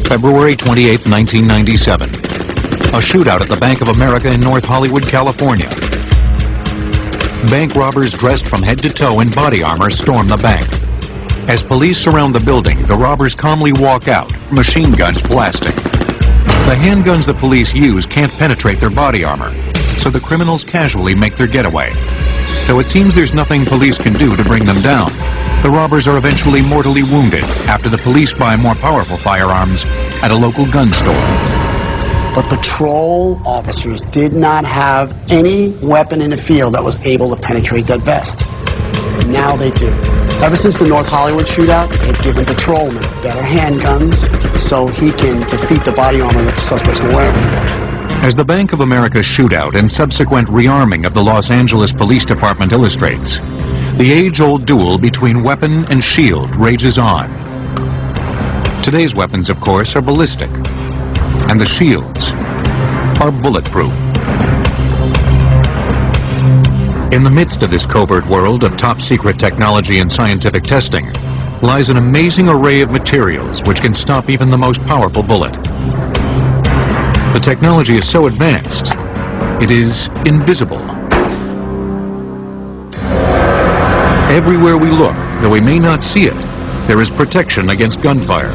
February 28, 1997. A shootout at the Bank of America in North Hollywood, California. Bank robbers dressed from head to toe in body armor storm the bank. As police surround the building, the robbers calmly walk out, machine guns blasting. The handguns the police use can't penetrate their body armor, so the criminals casually make their getaway. Though it seems there's nothing police can do to bring them down, the robbers are eventually mortally wounded after the police buy more powerful firearms at a local gun store. But patrol officers did not have any weapon in the field that was able to penetrate that vest. Now they do. Ever since the North Hollywood shootout, they've given patrolmen better handguns so he can defeat the body armor that the suspects were wearing. As the Bank of America shootout and subsequent rearming of the Los Angeles Police Department illustrates, the age-old duel between weapon and shield rages on. Today's weapons, of course, are ballistic, and the shields are bulletproof. In the midst of this covert world of top-secret technology and scientific testing lies an amazing array of materials which can stop even the most powerful bullet. The technology is so advanced, it is invisible. Everywhere we look, though we may not see it, there is protection against gunfire.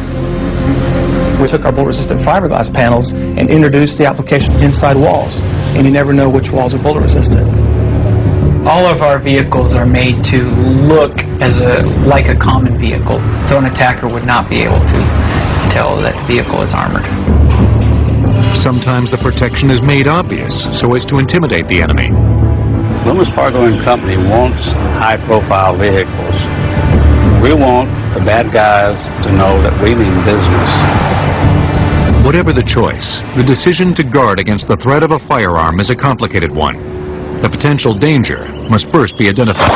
We took our bullet-resistant fiberglass panels and introduced the application inside walls, and you never know which walls are bullet-resistant. All of our vehicles are made to look like a common vehicle, so an attacker would not be able to tell that the vehicle is armored. Sometimes the protection is made obvious so as to intimidate the enemy. Loomis Fargo & Company wants high-profile vehicles. We want the bad guys to know that we mean business. Whatever the choice, the decision to guard against the threat of a firearm is a complicated one. The potential danger must first be identified.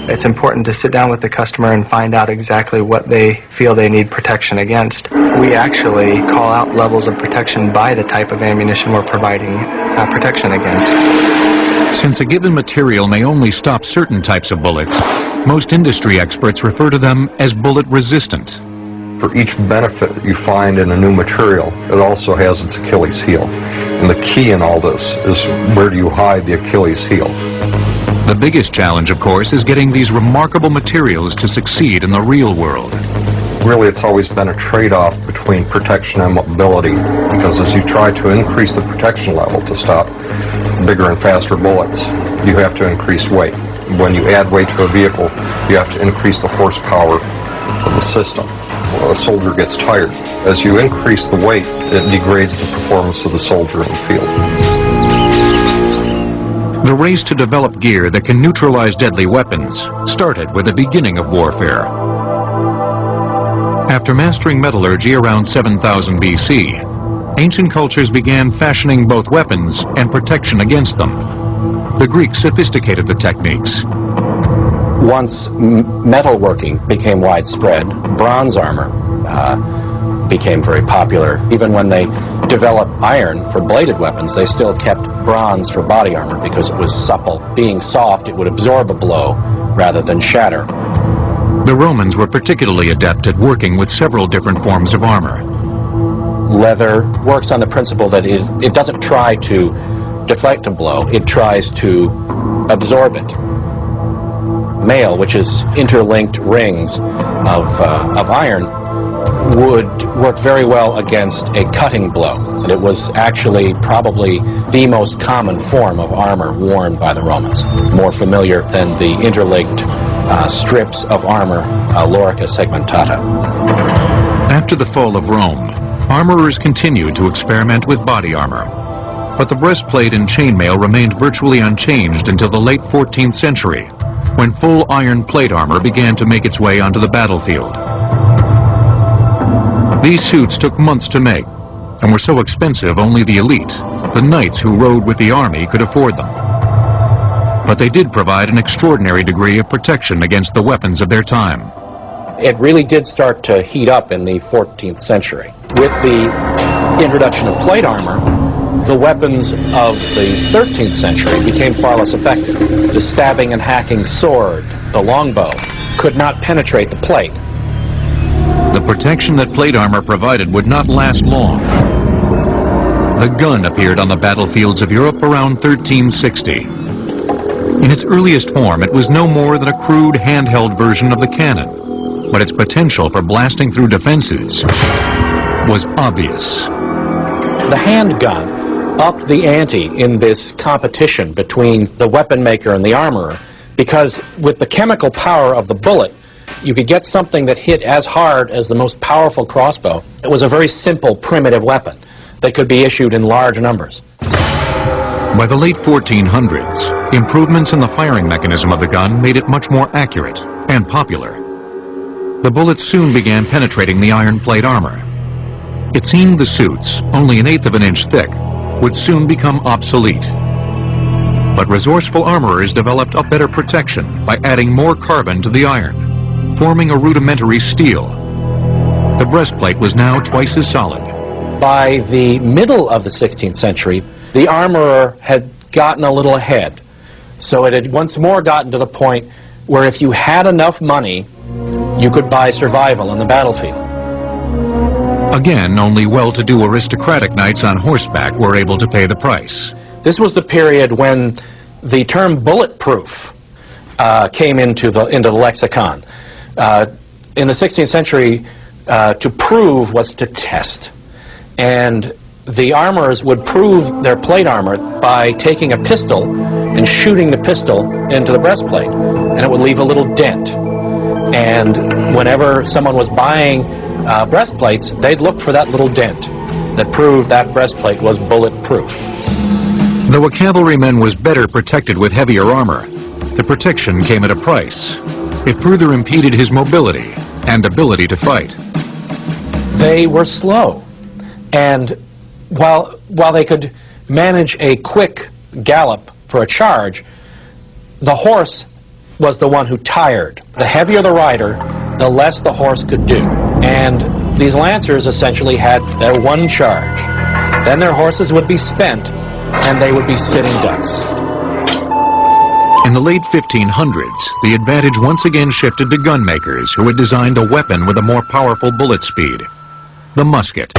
It's important to sit down with the customer and find out exactly what they feel they need protection against. We actually call out levels of protection by the type of ammunition we're providing protection against. Since a given material may only stop certain types of bullets, most industry experts refer to them as bullet resistant. For each benefit you find in a new material, it also has its Achilles heel. And the key in all this is, where do you hide the Achilles heel? The biggest challenge, of course, is getting these remarkable materials to succeed in the real world. Really, it's always been a trade-off between protection and mobility, because as you try to increase the protection level to stop bigger and faster bullets, you have to increase weight. When you add weight to a vehicle, you have to increase the horsepower of the system. Well, a soldier gets tired. As you increase the weight, it degrades the performance of the soldier in the field. The race to develop gear that can neutralize deadly weapons started with the beginning of warfare. After mastering metallurgy around 7000 BC, ancient cultures began fashioning both weapons and protection against them. The Greeks sophisticated the techniques. Once metalworking became widespread, bronze armor became very popular. Even when they developed iron for bladed weapons, they still kept bronze for body armor because it was supple. Being soft, it would absorb a blow rather than shatter. The Romans were particularly adept at working with several different forms of armor. Leather works on the principle that it doesn't try to deflect a blow, it tries to absorb it. Mail, which is interlinked rings of iron, would work very well against a cutting blow. And it was actually probably the most common form of armor worn by the Romans, more familiar than the interlinked strips of armor, lorica segmentata. After the fall of Rome, armorers continued to experiment with body armor. But the breastplate and chainmail remained virtually unchanged until the late 14th century, when full iron plate armor began to make its way onto the battlefield. These suits took months to make, and were so expensive only the elite, the knights who rode with the army, could afford them. But they did provide an extraordinary degree of protection against the weapons of their time. It really did start to heat up in the 14th century. With the introduction of plate armor, the weapons of the 13th century became far less effective. The stabbing and hacking sword, the longbow, could not penetrate the plate. The protection that plate armor provided would not last long. The gun appeared on the battlefields of Europe around 1360. In its earliest form, it was no more than a crude handheld version of the cannon, but its potential for blasting through defenses was obvious. The handgun upped the ante in this competition between the weapon maker and the armorer, because with the chemical power of the bullet, you could get something that hit as hard as the most powerful crossbow. It was a very simple, primitive weapon that could be issued in large numbers. By the late 1400s, improvements in the firing mechanism of the gun made it much more accurate and popular. The bullets soon began penetrating the iron plate armor. It seemed the suits, only 1/8 of an inch thick, would soon become obsolete. But resourceful armorers developed a better protection by adding more carbon to the iron, forming a rudimentary steel. The breastplate was now twice as solid. By the middle of the 16th century, the armorer had gotten a little ahead. So it had once more gotten to the point where if you had enough money, you could buy survival on the battlefield. Again, only well-to-do aristocratic knights on horseback were able to pay the price. This was the period when the term bulletproof came into the lexicon. In the 16th century, to prove was to test. And the armorers would prove their plate armor by taking a pistol and shooting the pistol into the breastplate, and it would leave a little dent. And whenever someone was buying breastplates, they'd look for that little dent that proved that breastplate was bulletproof. Though a cavalryman was better protected with heavier armor, the protection came at a price. It further impeded his mobility and ability to fight. They were slow, and while they could manage a quick gallop for a charge, the horse was the one who tired. The heavier the rider, the less the horse could do. And these lancers essentially had their one charge. Then their horses would be spent, and they would be sitting ducks. In the late 1500s, the advantage once again shifted to gunmakers who had designed a weapon with a more powerful bullet speed: the musket.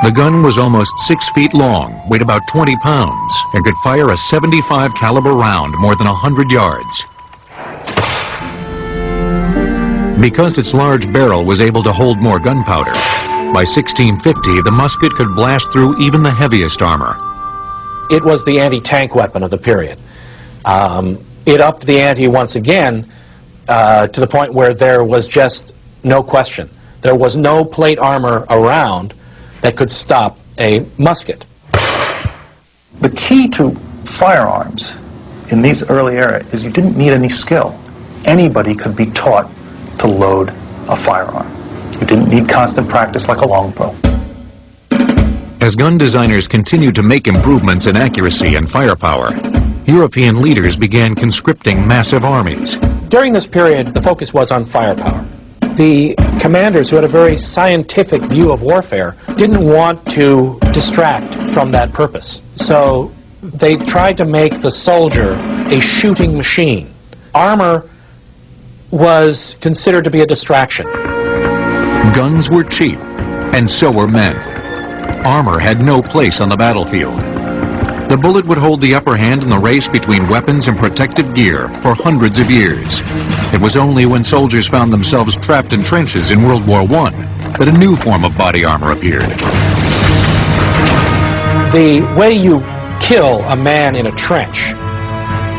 The gun was almost 6 feet long, weighed about 20 pounds, and could fire a 75 caliber round more than 100 yards. Because its large barrel was able to hold more gunpowder, by 1650 the musket could blast through even the heaviest armor. It was the anti-tank weapon of the period. It upped the ante once again to the point where there was just no question. There was no plate armor around that could stop a musket. The key to firearms in these early era is you didn't need any skill. Anybody could be taught to load a firearm. You didn't need constant practice like a longbow. As gun designers continued to make improvements in accuracy and firepower, European leaders began conscripting massive armies. During this period, the focus was on firepower. The commanders, who had a very scientific view of warfare, didn't want to distract from that purpose. So they tried to make the soldier a shooting machine. Armor was considered to be a distraction. Guns were cheap, and so were men. Armor had no place on the battlefield. The bullet would hold the upper hand in the race between weapons and protective gear for hundreds of years. It was only when soldiers found themselves trapped in trenches in World War I that a new form of body armor appeared. The way you kill a man in a trench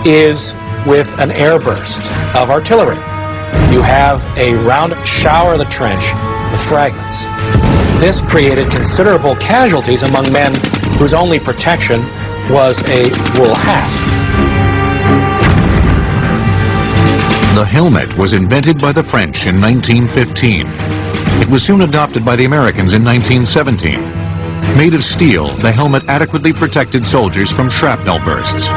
is with an airburst of artillery. You have a round shower the trench with fragments. This created considerable casualties among men whose only protection was a wool hat. The helmet was invented by the French in 1915. It was soon adopted by the Americans in 1917. Made of steel, the helmet adequately protected soldiers from shrapnel bursts.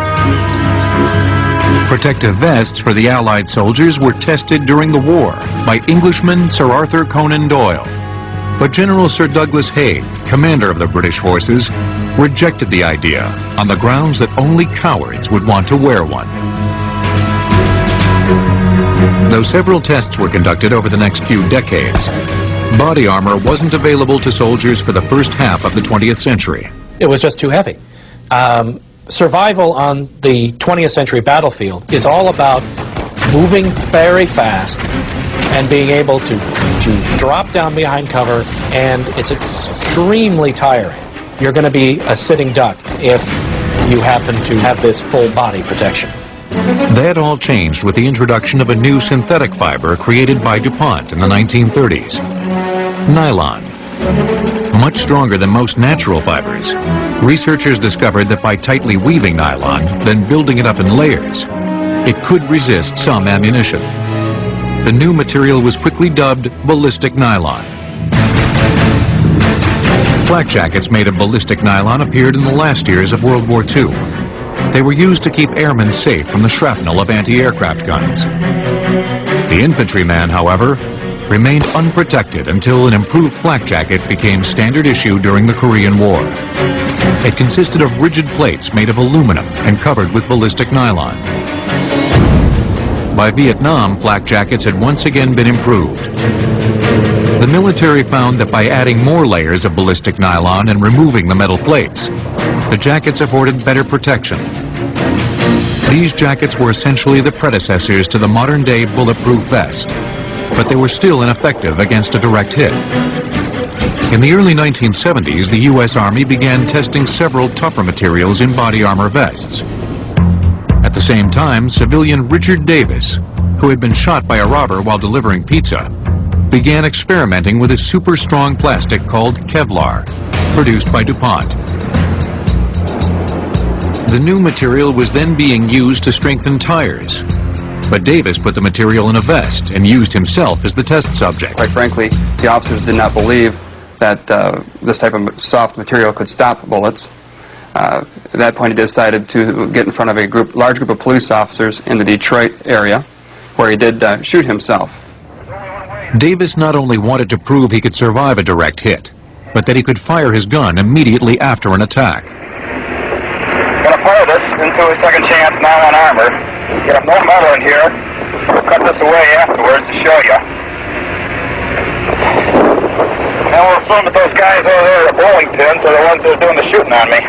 Protective vests for the Allied soldiers were tested during the war by Englishman Sir Arthur Conan Doyle. But General Sir Douglas Haig, commander of the British forces, rejected the idea on the grounds that only cowards would want to wear one. Though several tests were conducted over the next few decades, body armor wasn't available to soldiers for the first half of the 20th century. It was just too heavy. Survival on the 20th century battlefield is all about moving very fast and being able to drop down behind cover, and it's extremely tiring. You're going to be a sitting duck if you happen to have this full body protection. That all changed with the introduction of a new synthetic fiber created by DuPont in the 1930s, nylon. Much stronger than most natural fibers, researchers discovered that by tightly weaving nylon, then building it up in layers, it could resist some ammunition. The new material was quickly dubbed ballistic nylon. Flak jackets made of ballistic nylon appeared in the last years of World War II. They were used to keep airmen safe from the shrapnel of anti-aircraft guns. The infantryman, however, remained unprotected until an improved flak jacket became standard issue during the Korean War. It consisted of rigid plates made of aluminum and covered with ballistic nylon. By Vietnam, flak jackets had once again been improved. The military found that by adding more layers of ballistic nylon and removing the metal plates, the jackets afforded better protection. These jackets were essentially the predecessors to the modern-day bulletproof vest, but they were still ineffective against a direct hit. In the early 1970s, the U.S. Army began testing several tougher materials in body armor vests. At the same time, civilian Richard Davis, who had been shot by a robber while delivering pizza, began experimenting with a super-strong plastic called Kevlar, produced by DuPont. The new material was then being used to strengthen tires, but Davis put the material in a vest and used himself as the test subject. Quite frankly, the officers did not believe that this type of soft material could stop bullets. At that point, he decided to get in front of a large group of police officers in the Detroit area, where he did shoot himself. Davis not only wanted to prove he could survive a direct hit, but that he could fire his gun immediately after an attack. I'm going to fire this into a second chance nylon armor. Get more metal in here. We'll cut this away afterwards to show you. Now we'll assume that those guys over there at the bowling pins are the ones that are doing the shooting on me.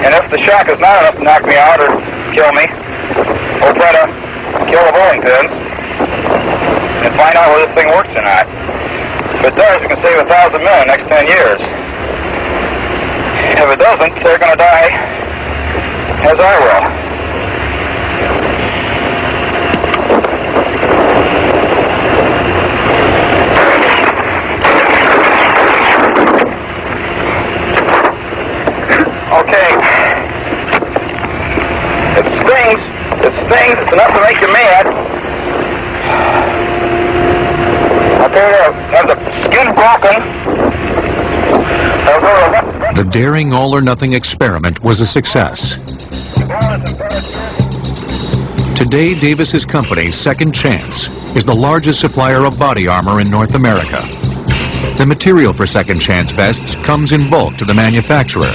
And if the shock is not enough to knock me out or kill me, we'll try to kill the bowling pins and find out whether this thing works or not. If it does, we can save 1,000 men in the next 10 years. If it doesn't, they're going to die as I will. Okay. It stings, it's enough to make you mad. I'll tell you, have the skin broken. The daring all-or-nothing experiment was a success. Today, Davis's company, Second Chance, is the largest supplier of body armor in North America. The material for Second Chance vests comes in bulk to the manufacturer,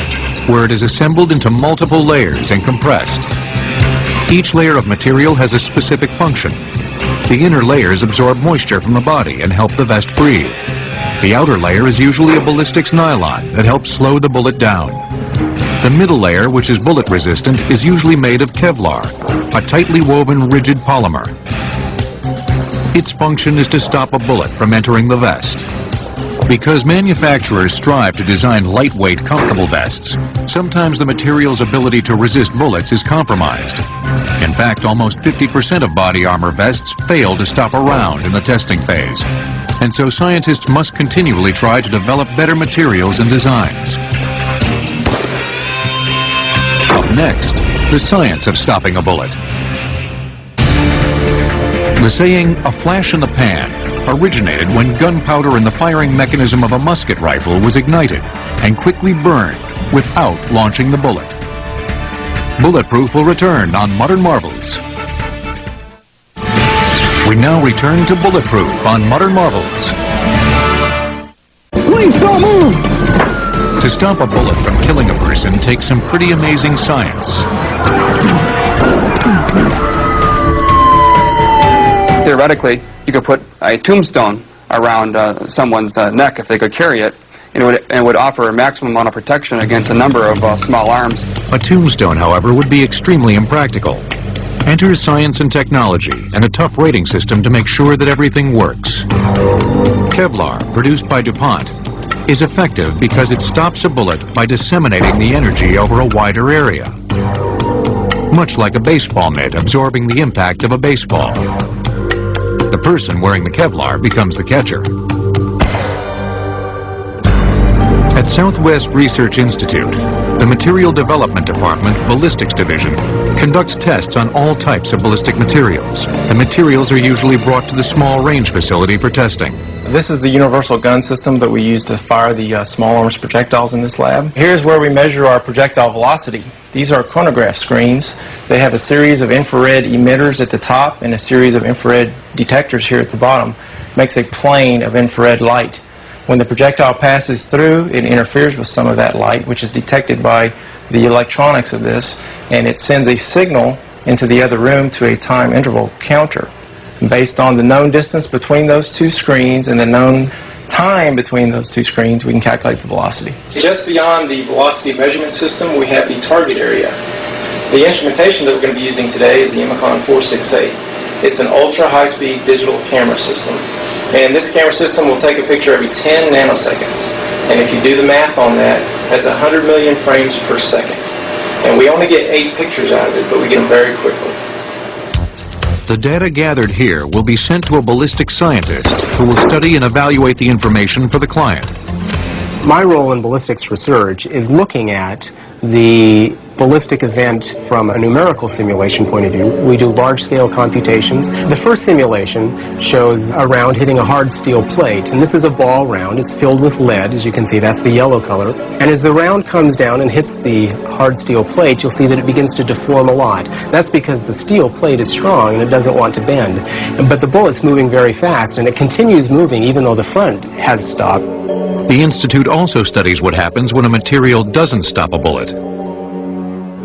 where it is assembled into multiple layers and compressed. Each layer of material has a specific function. The inner layers absorb moisture from the body and help the vest breathe. The outer layer is usually a ballistics nylon that helps slow the bullet down. The middle layer, which is bullet resistant, is usually made of Kevlar, a tightly woven rigid polymer. Its function is to stop a bullet from entering the vest. Because manufacturers strive to design lightweight, comfortable vests, sometimes the material's ability to resist bullets is compromised. In fact, almost 50% of body armor vests fail to stop a round in the testing phase. And so scientists must continually try to develop better materials and designs. Up next, the science of stopping a bullet. The saying, "a flash in the pan," originated when gunpowder in the firing mechanism of a musket rifle was ignited and quickly burned without launching the bullet. Bulletproof will return on Modern Marvels. We now return to Bulletproof on Modern Marvels. Please don't move! To stop a bullet from killing a person takes some pretty amazing science. theoretically, you could put a tombstone around someone's neck if they could carry it, and it would offer a maximum amount of protection against a number of small arms. A tombstone, however, would be extremely impractical. Enter science and technology and a tough rating system to make sure that everything works. Kevlar, produced by DuPont, is effective because it stops a bullet by disseminating the energy over a wider area. Much like a baseball mitt absorbing the impact of a baseball. The person wearing the Kevlar becomes the catcher. At Southwest Research Institute, the Material Development Department Ballistics Division conducts tests on all types of ballistic materials. The materials are usually brought to the small range facility for testing. This is the universal gun system that we use to fire the small arms projectiles in this lab. Here's where we measure our projectile velocity. These are chronograph screens. They have a series of infrared emitters at the top and a series of infrared detectors here at the bottom. Makes a plane of infrared light. When the projectile passes through, it interferes with some of that light, which is detected by the electronics of this, and it sends a signal into the other room to a time interval counter. Based on the known distance between those two screens and the known time between those two screens, we can calculate the velocity. Just beyond the velocity measurement system, we have the target area. The instrumentation that we're going to be using today is the Imicon 468. It's an ultra-high-speed digital camera system. And this camera system will take a picture every 10 nanoseconds. And if you do the math on that, that's 100 million frames per second. And we only get 8 pictures out of it, but we get them very quickly. The data gathered here will be sent to a ballistic scientist who will study and evaluate the information for the client. My role in ballistics research is looking at the ballistic event from a numerical simulation point of view. We do large-scale computations. The first simulation shows a round hitting a hard steel plate, and this is a ball round. It's filled with lead, as you can see. That's the yellow color. And as the round comes down and hits the hard steel plate, you'll see that it begins to deform a lot. That's because the steel plate is strong and it doesn't want to bend. But the bullet's moving very fast, and it continues moving even though the front has stopped. The Institute also studies what happens when a material doesn't stop a bullet.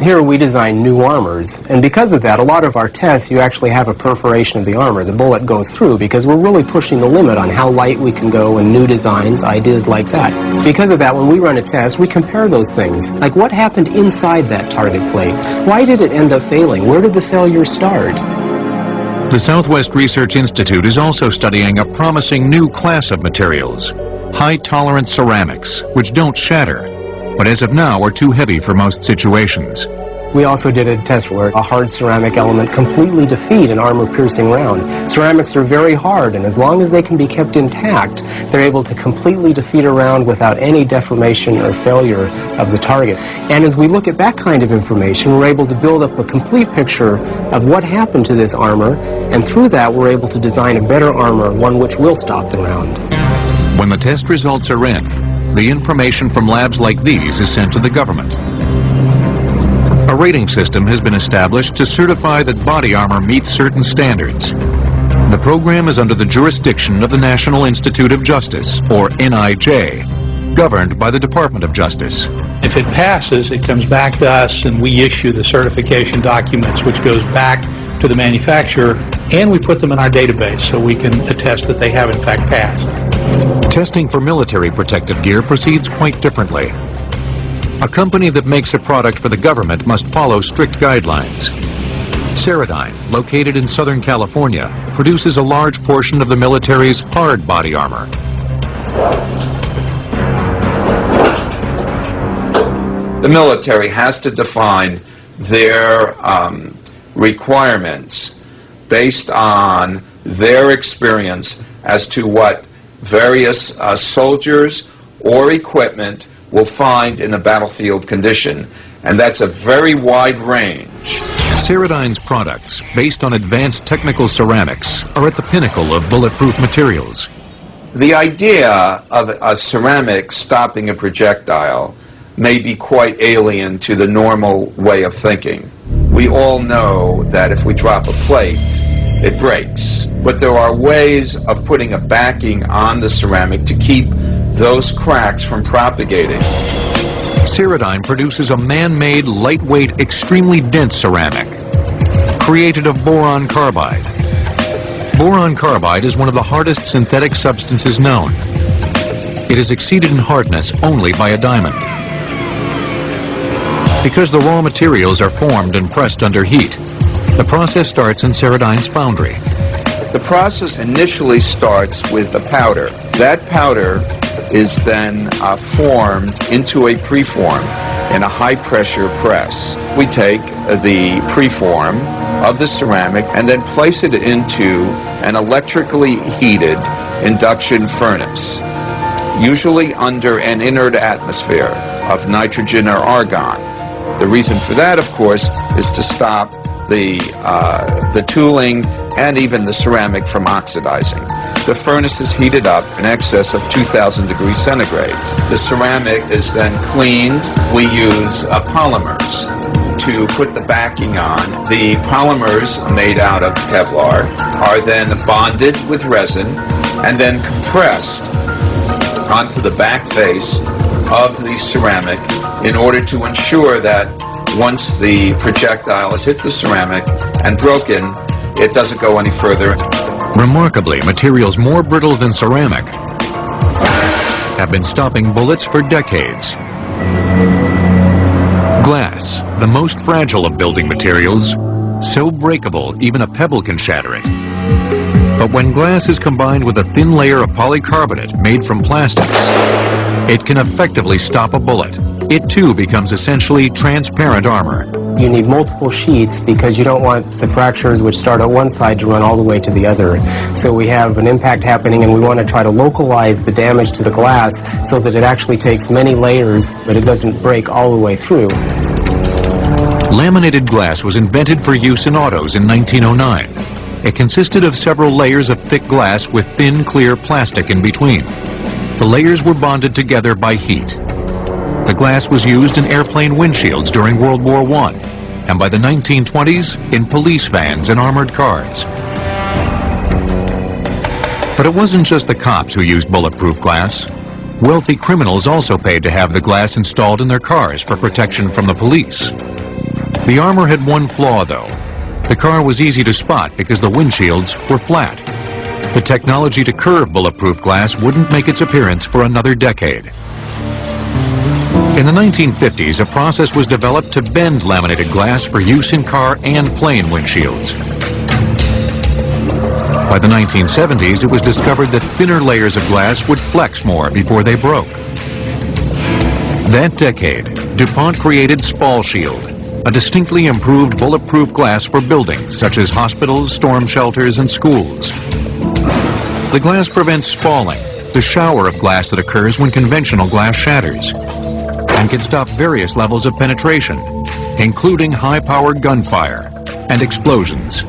Here we design new armors, and because of that, a lot of our tests, you actually have a perforation of the armor. The bullet goes through because we're really pushing the limit on how light we can go in new designs, ideas like that. Because of that, when we run a test, we compare those things. Like, what happened inside that target plate? Why did it end up failing? Where did the failure start? The Southwest Research Institute is also studying a promising new class of materials, high-tolerance ceramics, which don't shatter, but as of now are too heavy for most situations. We also did a test where a hard ceramic element completely defeat an armor-piercing round. Ceramics are very hard, and as long as they can be kept intact, they're able to completely defeat a round without any deformation or failure of the target. And as we look at that kind of information, we're able to build up a complete picture of what happened to this armor, and through that we're able to design a better armor, one which will stop the round. When the test results are in, the information from labs like these is sent to the government. A rating system has been established to certify that body armor meets certain standards. The program is under the jurisdiction of the National Institute of Justice, or NIJ, governed by the Department of Justice. If it passes, it comes back to us and we issue the certification documents, which goes back to the manufacturer, and we put them in our database so we can attest that they have in fact passed. Testing for military protective gear proceeds quite differently. A company that makes a product for the government must follow strict guidelines. Ceradyne, located in Southern California, produces a large portion of the military's hard body armor. The military has to define their requirements based on their experience as to what various soldiers or equipment will find in a battlefield condition, and that's a very wide range. Ceradyne's products, based on advanced technical ceramics, are at the pinnacle of bulletproof materials. The idea of a ceramic stopping a projectile may be quite alien to the normal way of thinking. We all know that if we drop a plate, it breaks. But there are ways of putting a backing on the ceramic to keep those cracks from propagating. Ceradyne produces a man-made, lightweight, extremely dense ceramic, created of boron carbide. Boron carbide is one of the hardest synthetic substances known. It is exceeded in hardness only by a diamond. Because the raw materials are formed and pressed under heat, the process starts in Ceredine's foundry. The process initially starts with a powder. That powder is then formed into a preform in a high-pressure press. We take the preform of the ceramic and then place it into an electrically heated induction furnace, usually under an inert atmosphere of nitrogen or argon. The reason for that, of course, is to stop the tooling and even the ceramic from oxidizing. The furnace is heated up in excess of 2,000 degrees centigrade. The ceramic is then cleaned. We use polymers to put the backing on. The polymers made out of Kevlar are then bonded with resin and then compressed onto the back face of the ceramic in order to ensure that once the projectile has hit the ceramic and broken, it doesn't go any further. Remarkably, materials more brittle than ceramic have been stopping bullets for decades. Glass, the most fragile of building materials, so breakable even a pebble can shatter it. But when glass is combined with a thin layer of polycarbonate made from plastics, it can effectively stop a bullet. It too becomes essentially transparent armor. You need multiple sheets because you don't want the fractures which start at one side to run all the way to the other. So we have an impact happening and we want to try to localize the damage to the glass so that it actually takes many layers, but it doesn't break all the way through. Laminated glass was invented for use in autos in 1909. It consisted of several layers of thick glass with thin, clear plastic in between. The layers were bonded together by heat. The glass was used in airplane windshields during World War I, and by the 1920s, in police vans and armored cars. But it wasn't just the cops who used bulletproof glass. Wealthy criminals also paid to have the glass installed in their cars for protection from the police. The armor had one flaw, though. The car was easy to spot because the windshields were flat. The technology to curve bulletproof glass wouldn't make its appearance for another decade. In the 1950s, a process was developed to bend laminated glass for use in car and plane windshields. By the 1970s, it was discovered that thinner layers of glass would flex more before they broke. That decade, DuPont created Spall Shield, a distinctly improved bulletproof glass for buildings such as hospitals, storm shelters, and schools. The glass prevents spalling, the shower of glass that occurs when conventional glass shatters, and can stop various levels of penetration, including high-powered gunfire and explosions.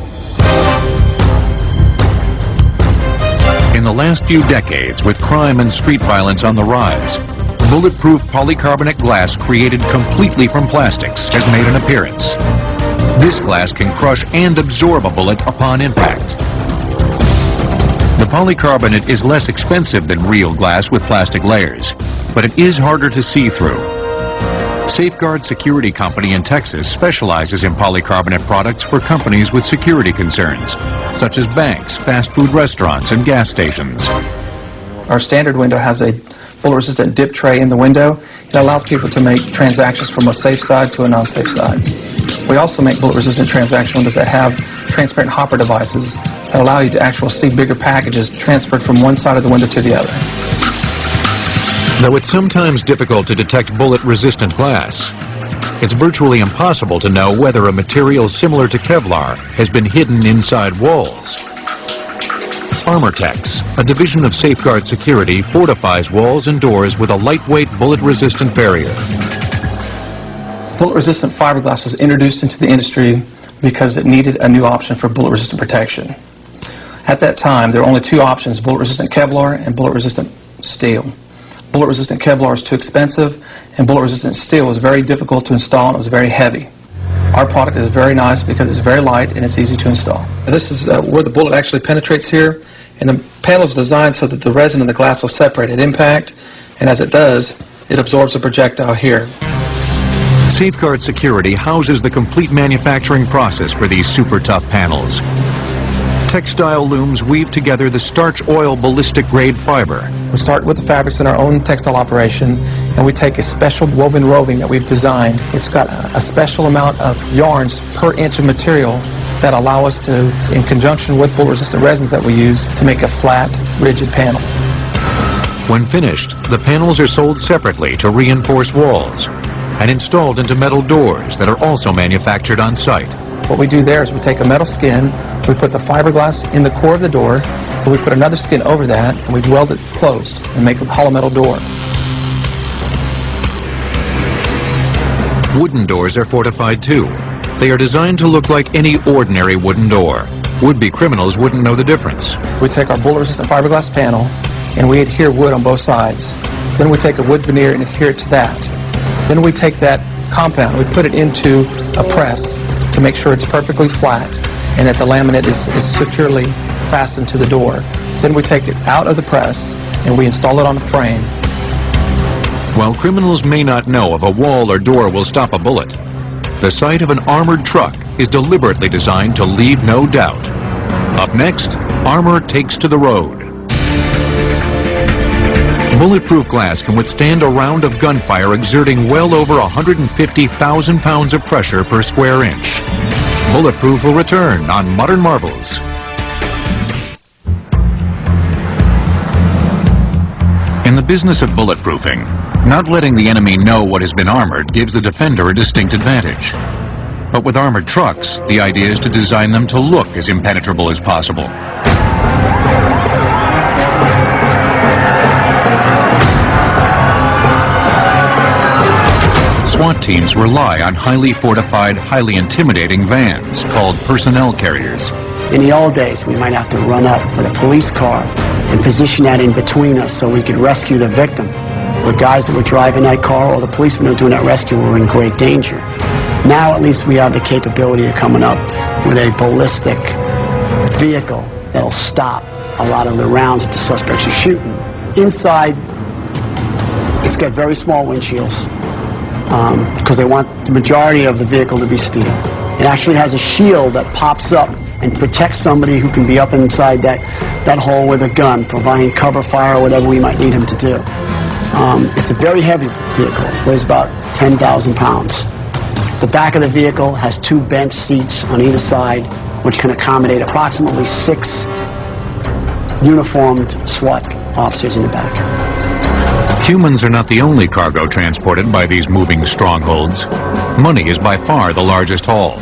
In the last few decades, with crime and street violence on the rise, bulletproof polycarbonate glass created completely from plastics has made an appearance. This glass can crush and absorb a bullet upon impact. The polycarbonate is less expensive than real glass with plastic layers, but it is harder to see through. Safeguard Security Company in Texas specializes in polycarbonate products for companies with security concerns, such as banks, fast food restaurants, and gas stations. Our standard window has a bullet-resistant dip tray in the window. It allows people to make transactions from a safe side to a non-safe side. We also make bullet-resistant transaction windows that have transparent hopper devices that allow you to actually see bigger packages transferred from one side of the window to the other. Though it's sometimes difficult to detect bullet-resistant glass, it's virtually impossible to know whether a material similar to Kevlar has been hidden inside walls. Armortex, a division of Safeguard Security, fortifies walls and doors with a lightweight bullet-resistant barrier. Bullet-resistant fiberglass was introduced into the industry because it needed a new option for bullet-resistant protection. At that time, there were only two options, bullet-resistant Kevlar and bullet-resistant steel. Bullet-resistant Kevlar was too expensive, and bullet-resistant steel was very difficult to install, and it was very heavy. Our product is very nice because it's very light and it's easy to install. This is where the bullet actually penetrates here, and the panel is designed so that the resin and the glass will separate at impact, and as it does, it absorbs the projectile here. Safeguard Security houses the complete manufacturing process for these super tough panels. Textile looms weave together the starch oil ballistic grade fiber. We start with the fabrics in our own textile operation, and we take a special woven roving that we've designed. It's got a special amount of yarns per inch of material that allow us to, in conjunction with bullet-resistant resins that we use, to make a flat, rigid panel. When finished, the panels are sold separately to reinforce walls and installed into metal doors that are also manufactured on site. What we do there is we take a metal skin, we put the fiberglass in the core of the door, and we put another skin over that, and we weld it closed and make a hollow metal door. Wooden doors are fortified too. They are designed to look like any ordinary wooden door. Would-be criminals wouldn't know the difference. We take our bullet-resistant fiberglass panel, and we adhere wood on both sides. Then we take a wood veneer and adhere it to that. Then we take that compound, we put it into a press to make sure it's perfectly flat and that the laminate is securely fastened to the door. Then we take it out of the press and we install it on a frame. While criminals may not know if a wall or door will stop a bullet, the sight of an armored truck is deliberately designed to leave no doubt. Up next, Armor takes to the road. Bulletproof glass can withstand a round of gunfire exerting well over 150,000 pounds of pressure per square inch. Bulletproof will return on Modern Marvels. In the business of bulletproofing, not letting the enemy know what has been armored gives the defender a distinct advantage. But with armored trucks, the idea is to design them to look as impenetrable as possible. SWAT teams rely on highly fortified, highly intimidating vans called personnel carriers. In the old days, we might have to run up with a police car and position that in between us so we could rescue the victim. The guys that were driving that car or the policemen who were doing that rescue were in great danger. Now at least we have the capability of coming up with a ballistic vehicle that'll stop a lot of the rounds that the suspects are shooting. Inside, it's got very small windshields. Because they want the majority of the vehicle to be steel. It actually has a shield that pops up and protects somebody who can be up inside that hole with a gun, providing cover fire or whatever we might need him to do. It's a very heavy vehicle. It weighs about 10,000 pounds. The back of the vehicle has 2 bench seats on either side, which can accommodate approximately 6 uniformed SWAT officers in the back. Humans are not the only cargo transported by these moving strongholds. Money is by far the largest haul.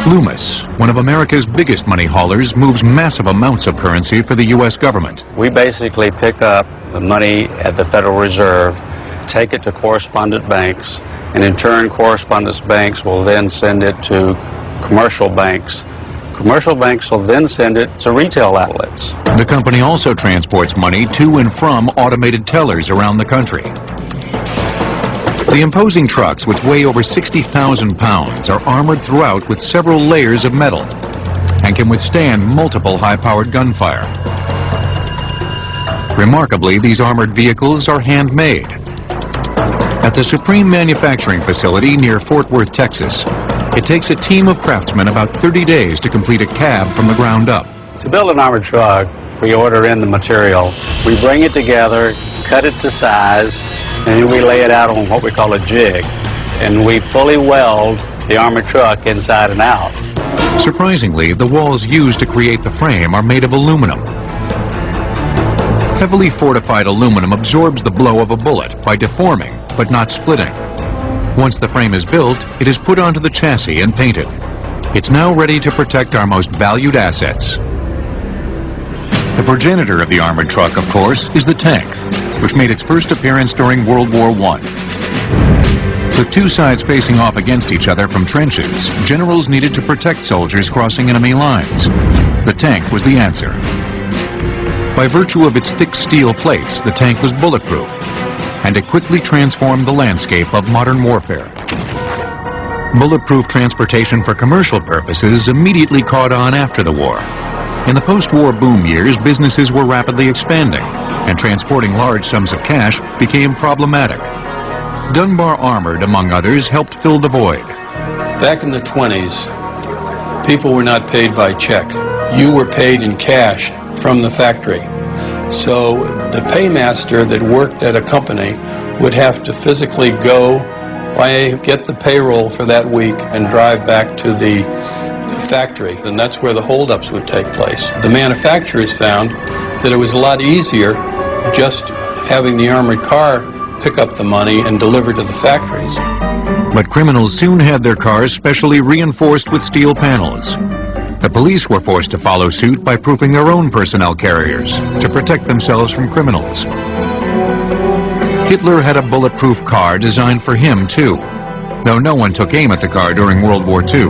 Loomis, one of America's biggest money haulers, moves massive amounts of currency for the U.S. government. We basically pick up the money at the Federal Reserve, take it to correspondent banks, and in turn correspondent banks will then send it to commercial banks. Commercial banks will then send it to retail outlets. The company also transports money to and from automated tellers around the country. The imposing trucks, which weigh over 60,000 pounds, are armored throughout with several layers of metal and can withstand multiple high-powered gunfire. Remarkably, these armored vehicles are handmade. At the Supreme Manufacturing Facility near Fort Worth, Texas, it takes a team of craftsmen about 30 days to complete a cab from the ground up. To build an armored truck, we order in the material, we bring it together, cut it to size, and then we lay it out on what we call a jig. And we fully weld the armored truck inside and out. Surprisingly, the walls used to create the frame are made of aluminum. Heavily fortified aluminum absorbs the blow of a bullet by deforming, but not splitting. Once the frame is built, it is put onto the chassis and painted. It's now ready to protect our most valued assets. The progenitor of the armored truck, of course, is the tank, which made its first appearance during World War I. With 2 sides facing off against each other from trenches, generals needed to protect soldiers crossing enemy lines. The tank was the answer. By virtue of its thick steel plates, the tank was bulletproof, and it quickly transformed the landscape of modern warfare. Bulletproof transportation for commercial purposes immediately caught on after the war. In the post-war boom years, businesses were rapidly expanding, and transporting large sums of cash became problematic. Dunbar Armored, among others, helped fill the void. Back in the 20s, people were not paid by check. you were paid in cash from the factory. So the paymaster that worked at a company would have to physically go, get the payroll for that week, and drive back to the factory. And that's where the holdups would take place. The manufacturers found that it was a lot easier just having the armored car pick up the money and deliver to the factories. But criminals soon had their cars specially reinforced with steel panels. The police were forced to follow suit by proofing their own personnel carriers to protect themselves from criminals. Hitler had a bulletproof car designed for him, too, though no one took aim at the car during World War II.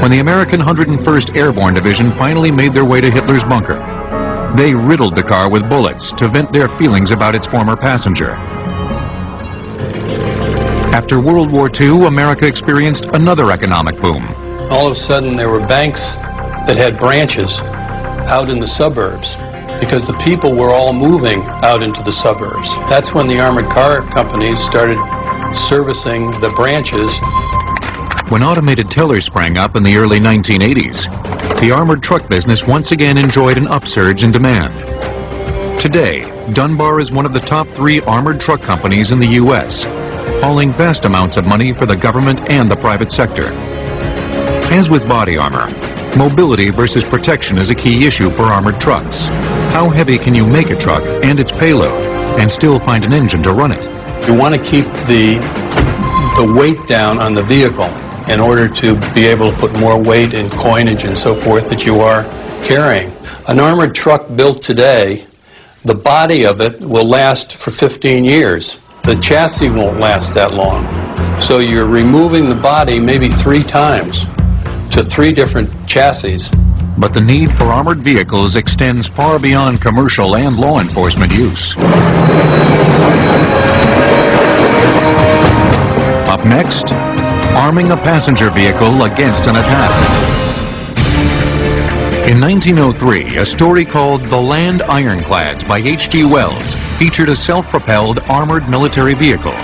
When the American 101st Airborne Division finally made their way to Hitler's bunker, they riddled the car with bullets to vent their feelings about its former passenger. After World War II, America experienced another economic boom. All of a sudden, there were banks that had branches out in the suburbs because the people were all moving out into the suburbs. That's when the armored car companies started servicing the branches. When automated tellers sprang up in the early 1980s, the armored truck business once again enjoyed an upsurge in demand. Today, Dunbar is one of the top 3 armored truck companies in the U.S., hauling vast amounts of money for the government and the private sector. As with body armor, mobility versus protection is a key issue for armored trucks. How heavy can you make a truck and its payload and still find an engine to run it? You want to keep the weight down on the vehicle in order to be able to put more weight and coinage and so forth that you are carrying. An armored truck built today, the body of it will last for 15 years. The chassis won't last that long. So you're removing the body maybe 3 times to 3 different chassis. But the need for armored vehicles extends far beyond commercial and law enforcement use. Up next, arming a passenger vehicle against an attack. In 1903, a story called The Land Ironclads by H.G. Wells featured a self-propelled armored military vehicle,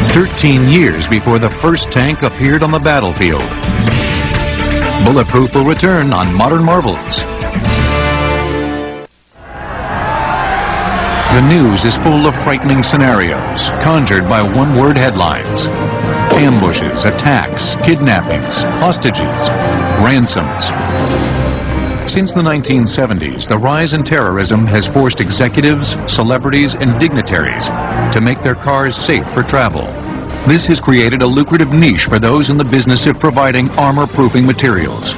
13 years before the first tank appeared on the battlefield. Bulletproof will return on Modern Marvels. The news is full of frightening scenarios, conjured by one-word headlines. Ambushes, attacks, kidnappings, hostages, ransoms. Since the 1970s, the rise in terrorism has forced executives, celebrities, and dignitaries to make their cars safe for travel. This has created a lucrative niche for those in the business of providing armor-proofing materials.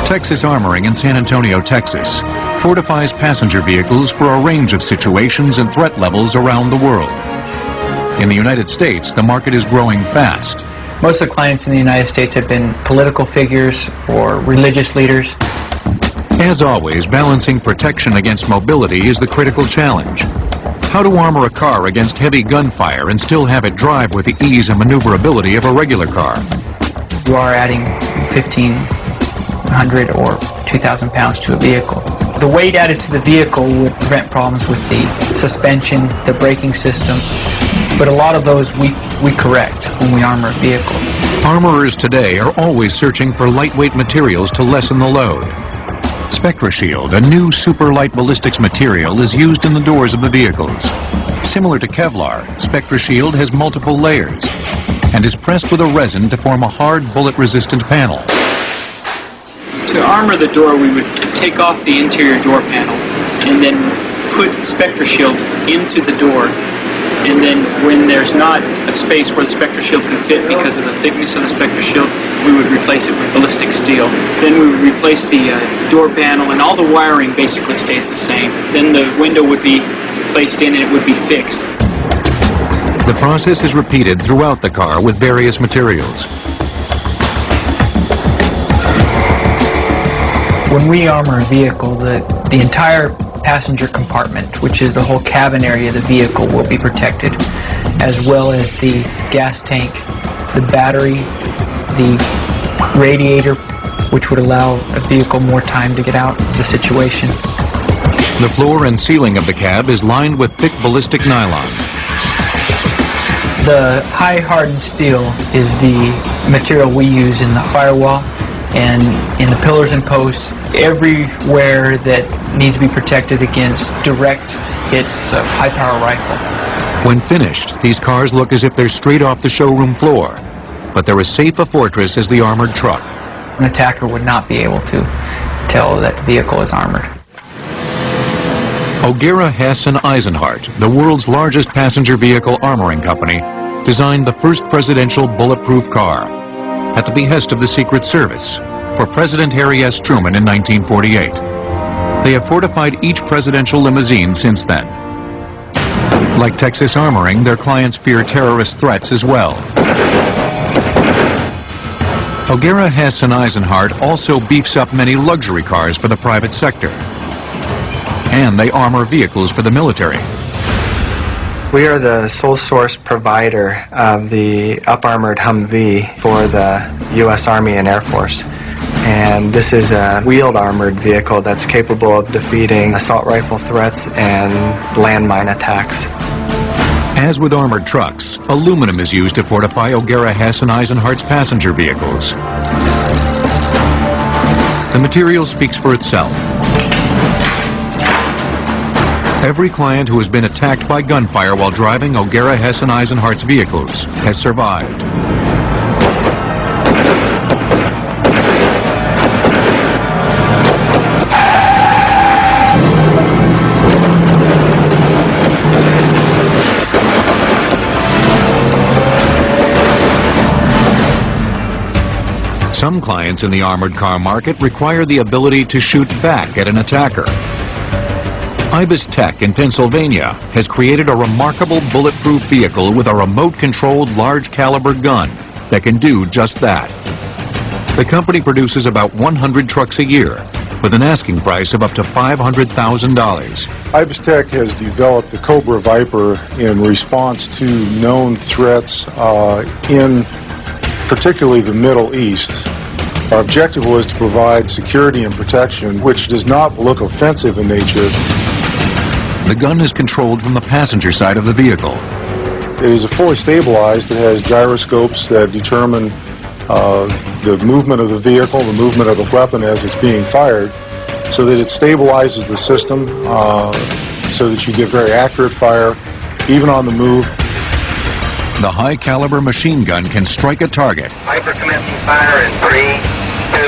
Texas Armoring in San Antonio, Texas, fortifies passenger vehicles for a range of situations and threat levels around the world. In the United States, the market is growing fast. Most of the clients in the United States have been political figures or religious leaders. As always, balancing protection against mobility is the critical challenge. How to armor a car against heavy gunfire and still have it drive with the ease and maneuverability of a regular car? You are adding 1,500 or 2,000 pounds to a vehicle. The weight added to the vehicle would prevent problems with the suspension, the braking system, but a lot of those we correct when we armor a vehicle. Armorers today are always searching for lightweight materials to lessen the load. SpectraShield, a new super light ballistics material, is used in the doors of the vehicles. Similar to Kevlar, SpectraShield has multiple layers and is pressed with a resin to form a hard bullet-resistant panel. To armor the door, we would take off the interior door panel and then put SpectraShield into the door. And then when there's not a space where the SpectraShield can fit because of the thickness of the SpectraShield, we would replace it with ballistic steel. Then we would replace the door panel, and all the wiring basically stays the same. Then the window would be placed in and it would be fixed. The process is repeated throughout the car with various materials. When we armor a vehicle, the entire passenger compartment, which is the whole cabin area of the vehicle, will be protected, as well as the gas tank, the battery, the radiator, which would allow a vehicle more time to get out of the situation. The floor and ceiling of the cab is lined with thick ballistic nylon. The high hardened steel is the material we use in the firewall and in the pillars and posts, everywhere that needs to be protected against direct hits of high-power rifle. When finished, these cars look as if they're straight off the showroom floor, but they're as safe a fortress as the armored truck. An attacker would not be able to tell that the vehicle is armored. O'Gara, Hess and Eisenhart, the world's largest passenger vehicle armoring company, designed the first presidential bulletproof car at the behest of the Secret Service for President Harry S. Truman in 1948. They have fortified each presidential limousine since then. Like Texas Armoring, their clients fear terrorist threats as well. O'Gara, Hess and Eisenhart also beefs up many luxury cars for the private sector. And they armor vehicles for the military. We are the sole source provider of the up-armored Humvee for the U.S. Army and Air Force. And this is a wheeled armored vehicle that's capable of defeating assault rifle threats and landmine attacks. As with armored trucks, aluminum is used to fortify O'Gara, Hess and Eisenhart's passenger vehicles. The material speaks for itself. Every client who has been attacked by gunfire while driving O'Gara, Hess and Eisenhart's vehicles has survived. Some clients in the armored car market require the ability to shoot back at an attacker. Ibis Tech in Pennsylvania has created a remarkable bulletproof vehicle with a remote-controlled large-caliber gun that can do just that. The company produces about 100 trucks a year with an asking price of up to $500,000. Ibis Tech has developed the Cobra Viper in response to known threats in particularly the Middle East. Our objective was to provide security and protection which does not look offensive in nature. The gun is controlled from the passenger side of the vehicle. It is fully stabilized. It has gyroscopes that determine the movement of the vehicle, the movement of the weapon as it's being fired, so that it stabilizes the system so that you get very accurate fire, even on the move. The high-caliber machine gun can strike a target. Viper commencing fire in 3, 2,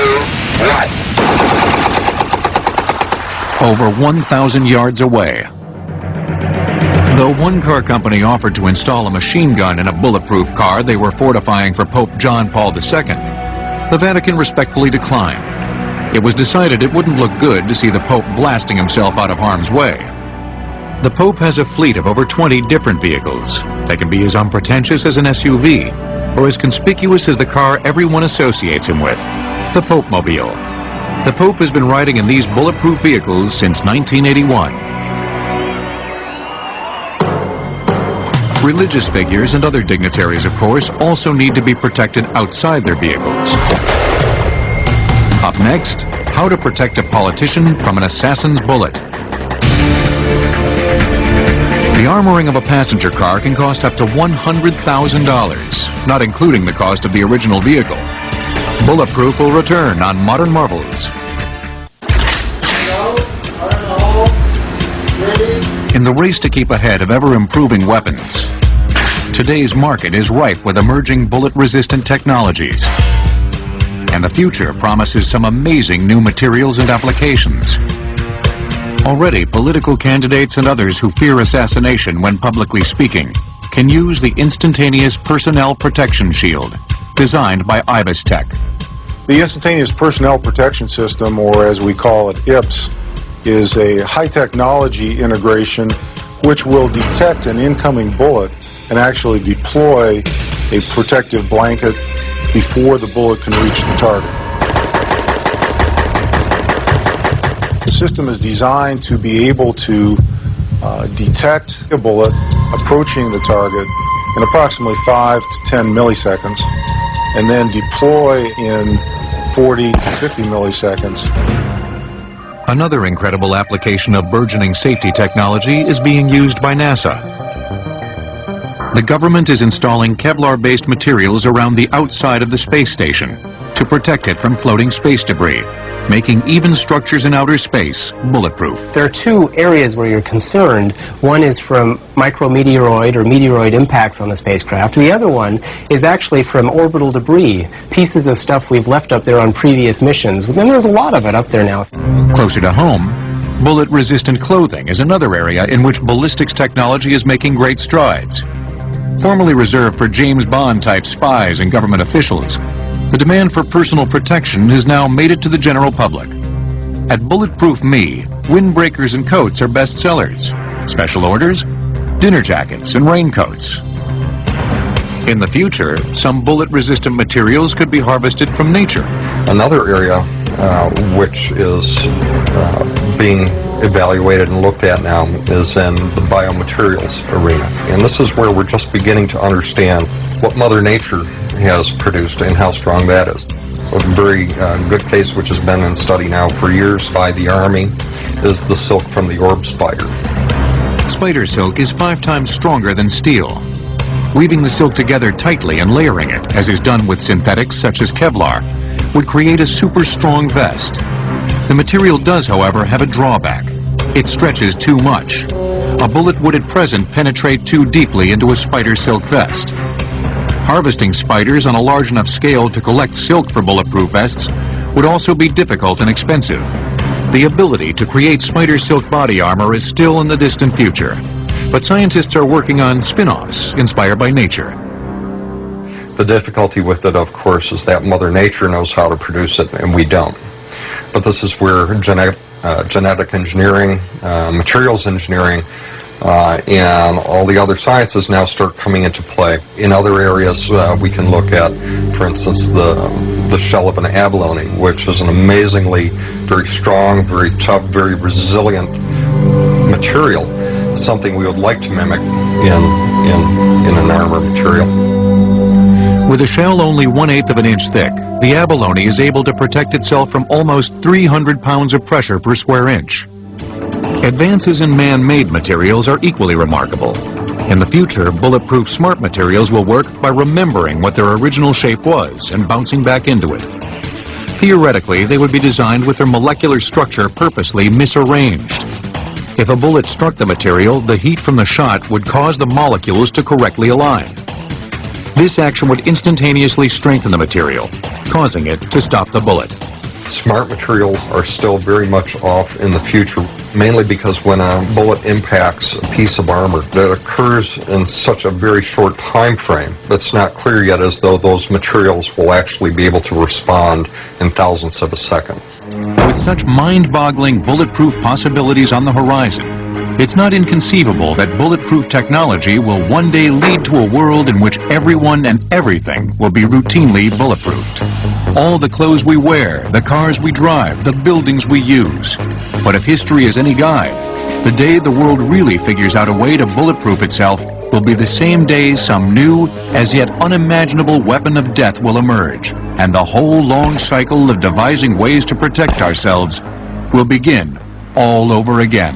1. Over 1,000 yards away. Though one car company offered to install a machine gun in a bulletproof car they were fortifying for Pope John Paul II, the Vatican respectfully declined. It was decided it wouldn't look good to see the Pope blasting himself out of harm's way. The Pope has a fleet of over 20 different vehicles. They can be as unpretentious as an SUV, or as conspicuous as the car everyone associates him with, the Pope-mobile. The Pope has been riding in these bulletproof vehicles since 1981. Religious figures and other dignitaries, of course, also need to be protected outside their vehicles. Up next, how to protect a politician from an assassin's bullet. The armoring of a passenger car can cost up to $100,000, not including the cost of the original vehicle. Bulletproof will return on Modern Marvels. In the race to keep ahead of ever-improving weapons, today's market is rife with emerging bullet-resistant technologies. And the future promises some amazing new materials and applications. Already, political candidates and others who fear assassination when publicly speaking can use the Instantaneous Personnel Protection Shield, designed by Ibis Tech. The Instantaneous Personnel Protection System, or as we call it, IPS, is a high-technology integration which will detect an incoming bullet and actually deploy a protective blanket before the bullet can reach the target. The system is designed to be able to detect a bullet approaching the target in approximately 5 to 10 milliseconds and then deploy in 40 to 50 milliseconds. Another incredible application of burgeoning safety technology is being used by NASA. The government is installing Kevlar-based materials around the outside of the space station to protect it from floating space debris, making even structures in outer space bulletproof. There are two areas where you're concerned. One is from micrometeoroid or meteoroid impacts on the spacecraft. The other one is actually from orbital debris, pieces of stuff we've left up there on previous missions. And there's a lot of it up there now. Closer to home, bullet-resistant clothing is another area in which ballistics technology is making great strides. Formerly reserved for James Bond-type spies and government officials, the demand for personal protection has now made it to the general public. At Bulletproof Me, windbreakers and coats are best sellers. Special orders, dinner jackets and raincoats. In the future, some bullet-resistant materials could be harvested from nature. Another area which is being evaluated and looked at now is in the biomaterials arena. And this is where we're just beginning to understand what Mother Nature has produced and how strong that is. A very good case which has been in study now for years by the Army is the silk from the orb spider. Spider silk is 5 times stronger than steel. Weaving the silk together tightly and layering it, as is done with synthetics such as Kevlar, would create a super strong vest. The material does, however, have a drawback. It stretches too much. A bullet would at present penetrate too deeply into a spider silk vest. Harvesting spiders on a large enough scale to collect silk for bulletproof vests would also be difficult and expensive. The ability to create spider silk body armor is still in the distant future, but scientists are working on spin-offs inspired by nature. The difficulty with it, of course, is that Mother Nature knows how to produce it and we don't. But this is where genetic engineering, materials engineering, and all the other sciences now start coming into play. In other areas, we can look at, for instance, the shell of an abalone, which is an amazingly very strong, very tough, very resilient material, something we would like to mimic in an armor material. With a shell only 1/8 of an inch thick, the abalone is able to protect itself from almost 300 pounds of pressure per square inch. Advances in man-made materials are equally remarkable. In the future, bulletproof smart materials will work by remembering what their original shape was and bouncing back into it. Theoretically, they would be designed with their molecular structure purposely misarranged. If a bullet struck the material, the heat from the shot would cause the molecules to correctly align. This action would instantaneously strengthen the material, causing it to stop the bullet. Smart materials are still very much off in the future, mainly because when a bullet impacts a piece of armor, that occurs in such a very short time frame that's not clear yet as though those materials will actually be able to respond in thousandths of a second. With such mind-boggling bulletproof possibilities on the horizon, it's not inconceivable that bulletproof technology will one day lead to a world in which everyone and everything will be routinely bulletproofed. All the clothes we wear, the cars we drive, the buildings we use. But if history is any guide, the day the world really figures out a way to bulletproof itself will be the same day some new, as yet unimaginable weapon of death will emerge, and the whole long cycle of devising ways to protect ourselves will begin all over again.